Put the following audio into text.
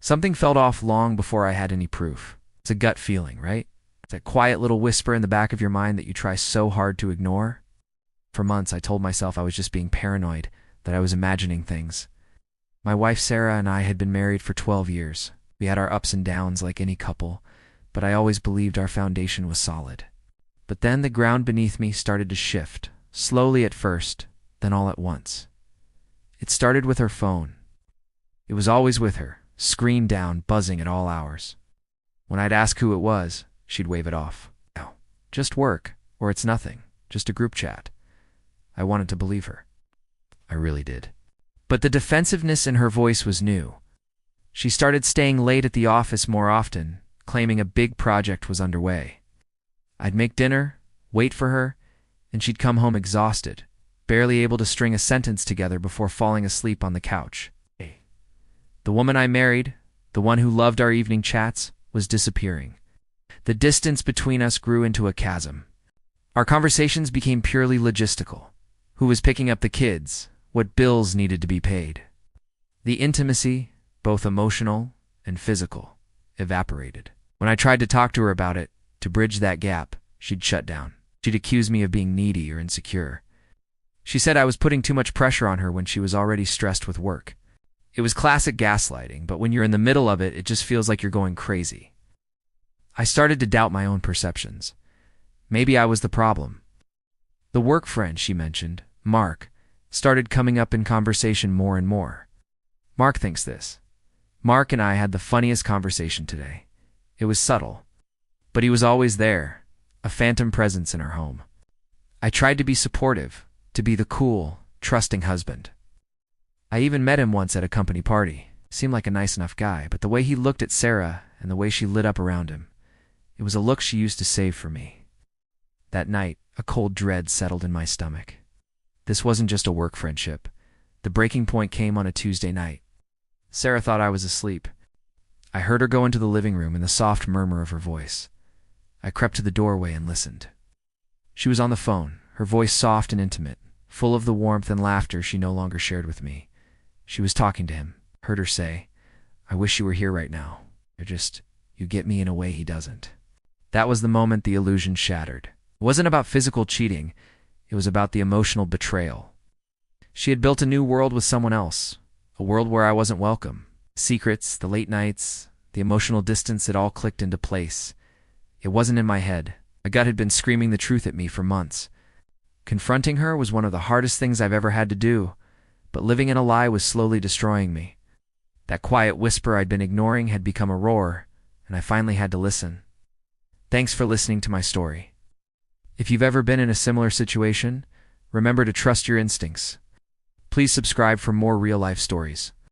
Something felt off long before I had any proof. It's a gut feeling, right? It's that quiet little whisper in the back of your mind that you try so hard to ignore. For months, I told myself I was just being paranoid, that I was imagining things. My wife Sarah and I had been married for 12 years. We had our ups and downs like any couple, but I always believed our foundation was solid. But then the ground beneath me started to shift, slowly at first, then all at once. It started with her phone. It was always with her, screen down, buzzing at all hours. When I'd ask who it was, she'd wave it off. No, just work, or it's nothing, just a group chat. I wanted to believe her. I really did. But the defensiveness in her voice was new. She started staying late at the office more often, claiming a big project was underway. I'd make dinner, wait for her, and she'd come home exhausted, barely able to string a sentence together before falling asleep on the couch. The woman I married, the one who loved our evening chats, was disappearing. The distance between us grew into a chasm. Our conversations became purely logistical. Who was picking up the kids? What bills needed to be paid? The intimacy, both emotional and physical, evaporated. When I tried to talk to her about it, to bridge that gap, she'd shut down. She'd accuse me of being needy or insecure. She said I was putting too much pressure on her when she was already stressed with work. It was classic gaslighting, but when you're in the middle of it, it just feels like you're going crazy. I started to doubt my own perceptions. Maybe I was the problem. The work friend she mentioned, Mark, started coming up in conversation more and more. Mark thinks this. Mark and I had the funniest conversation today. It was subtle, but he was always there, a phantom presence in our home. I tried to be supportive, to be the cool, trusting husband. I even met him once at a company party. Seemed like a nice enough guy, but the way he looked at Sarah and the way she lit up around him, it was a look she used to save for me. That night, a cold dread settled in my stomach. This wasn't just a work friendship. The breaking point came on a Tuesday night. Sarah thought I was asleep. I heard her go into the living room and the soft murmur of her voice. I crept to the doorway and listened. She was on the phone, her voice soft and intimate, full of the warmth and laughter she no longer shared with me. She was talking to him. Heard her say, "I wish you were here right now. You get me in a way he doesn't." That was the moment the illusion shattered. It wasn't about physical cheating. It was about the emotional betrayal. She had built a new world with someone else, a world where I wasn't welcome. Secrets, the late nights, the emotional distance, it all clicked into place. It wasn't in my head. My gut had been screaming the truth at me for months. Confronting her was one of the hardest things I've ever had to do, but living in a lie was slowly destroying me. That quiet whisper I'd been ignoring had become a roar, and I finally had to listen. Thanks for listening to my story. If you've ever been in a similar situation, remember to trust your instincts. Please subscribe for more real-life stories.